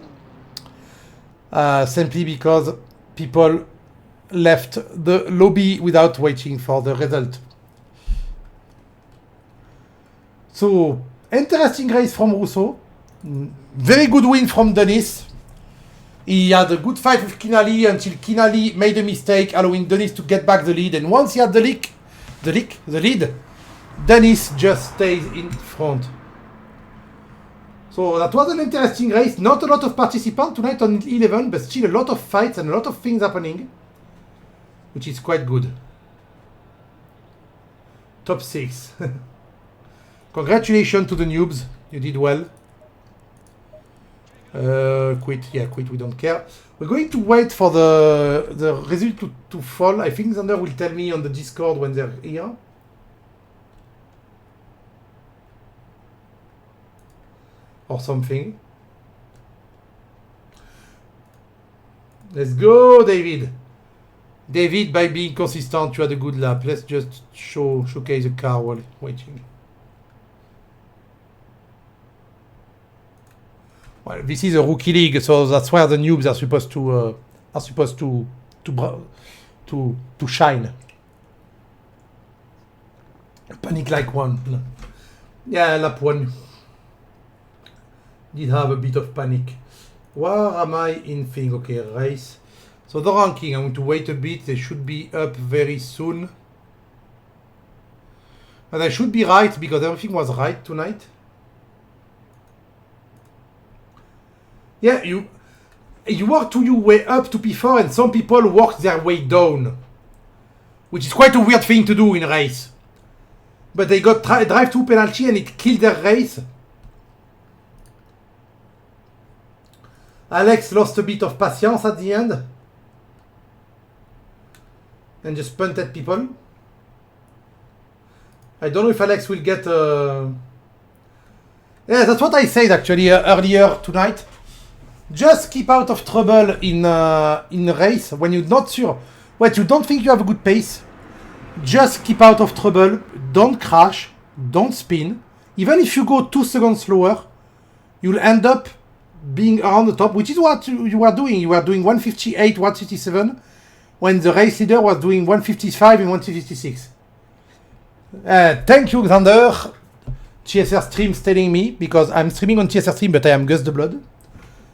simply because people left the lobby without waiting for the result. So, interesting race from Russo. Very good win from Dennis. He had a good fight with Kinali until Kinali made a mistake, allowing Dennis to get back the lead. And once he had the lead, Dennis just stays in front. So that was an interesting race. Not a lot of participants tonight on 11, but still a lot of fights and a lot of things happening, which is quite good. Top 6. Congratulations to the noobs. You did well. Quit. Yeah, quit. We don't care. We're going to wait for the result to fall. I think Xander will tell me on the Discord when they're here. Or something. Let's go, David. David, by being consistent, you had a good lap. Let's just showcase the car while waiting. Well, this is a rookie league, so that's where the noobs are supposed to shine. Panic like one. Yeah, lap 1. Did have a bit of panic. Where am I in thing? Okay, race. So the ranking, I'm going to wait a bit. They should be up very soon. And I should be right because everything was right tonight. Yeah, you work to your way up to P4 and some people work their way down. which is quite a weird thing to do in a race. But they got drive 2 penalty and it killed their race. Alex lost a bit of patience at the end. And just punted people. I don't know if Alex will get... Yeah, that's what I said actually earlier tonight. Just keep out of trouble in a race when you're not sure. What, you don't think you have a good pace? Just keep out of trouble. Don't crash. Don't spin. Even if you go 2 seconds slower, you'll end up being around the top, which is what you are doing. You are doing 158, 157, when the race leader was doing 155 and 156. Thank you, Xander. TSR streams telling me, because I'm streaming on TSR stream, but I am Gus the Blood.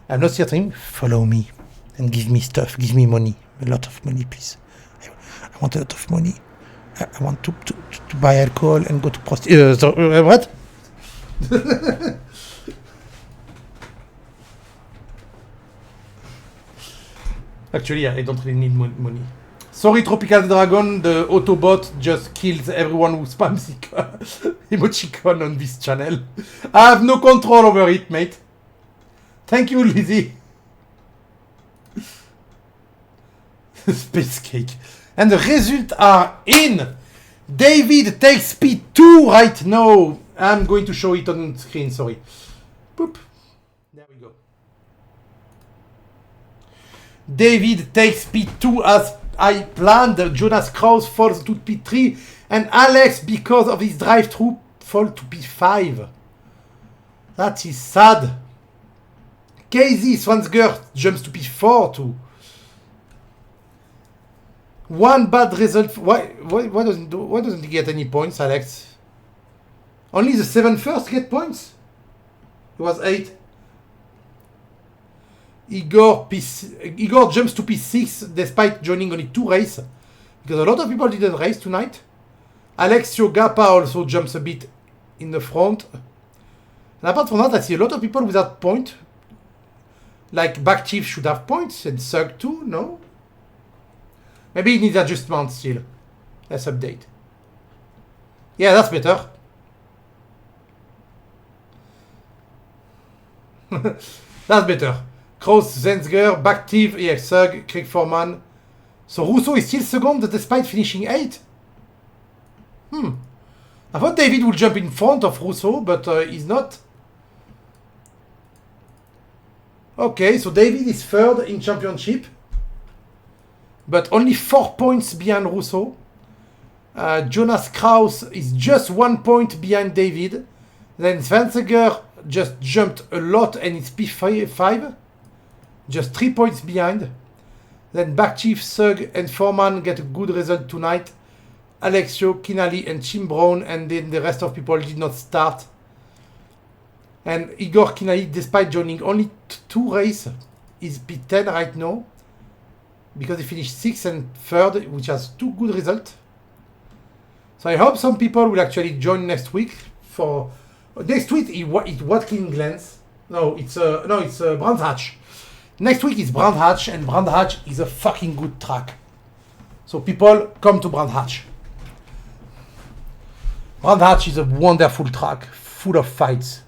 I'm not TSR stream. Follow me and give me stuff. Give me money. A lot of money, please. I want a lot of money. I want to buy alcohol and go to prostitution. What? Actually, I don't really need money. Sorry, Tropical Dragon, the Autobot just kills everyone who spams emoticon on this channel. I have no control over it, mate. Thank you, Lizzie. Space cake. And the results are in. David takes P2 right now. I'm going to show it on screen, sorry. Boop. There we go. David takes P2 as I planned. Jonas Kraus falls to P3. And Alex, because of his drive-through, falls to P5. That is sad. Casey Swansger jumps to P4 too. One bad result. Why doesn't he get any points, Alex? Only the 7 first get points? It was 8. Igor jumps to P6 despite joining only 2 races. Because a lot of people didn't race tonight. Alexio Gappa also jumps a bit in the front. And apart from that, I see a lot of people without point. Like Backchief should have points and Sug too, no? Maybe it needs adjustment still. Let's update. Yeah, that's better. That's better. Kraus, Zensger, Backchief, yeah, Sug, Craig Foreman. So Russo is still second despite finishing 8. I thought David would jump in front of Russo, but he's not. Okay, so David is third in championship, but only 4 points behind Russo. Jonas Kraus is just 1 point behind David. Then Svenseger just jumped a lot and it's P5, just 3 points behind. Then Backchief, Sug and Foreman get a good result tonight. Alexio, Kinali and Tim Brown, and then the rest of people did not start. And Igor Kinali, despite joining only 2 races, is P10 right now. Because he finished 6th and 3rd, which has 2 good results. So I hope some people will actually join next week. For next week, it's Watkin Glens. No, it's Brands Hatch. Next week is Brands Hatch, and Brands Hatch is a fucking good track. So people, come to Brands Hatch. Brands Hatch is a wonderful track, full of fights.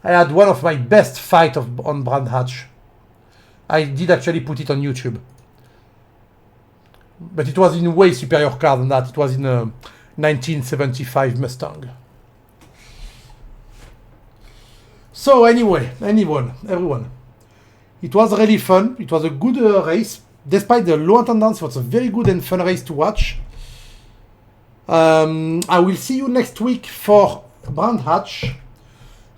I had one of my best fights on Brands Hatch. I did actually put it on YouTube. But it was in a way superior car than that. It was in a 1975 Mustang. So anyway, everyone. It was really fun. It was a good race. Despite the low attendance, it was a very good and fun race to watch. I will see you next week for Brands Hatch.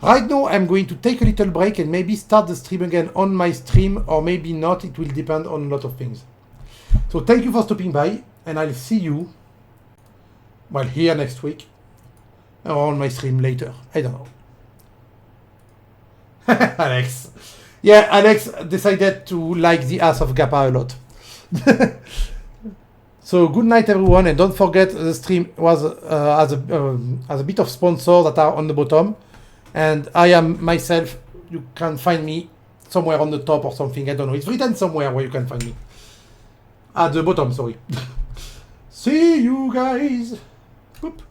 Right now, I'm going to take a little break and maybe start the stream again on my stream, or maybe not. It will depend on a lot of things. So thank you for stopping by, and I'll see you, well, here next week, or on my stream later. I don't know. Alex. Yeah, Alex decided to like the ass of Gappa a lot. So good night, everyone, and don't forget the stream was as a bit of sponsors that are on the bottom. And I am myself, you can find me somewhere on the top or something, I don't know. It's written somewhere where you can find me. At the bottom, sorry. See you guys. Oop.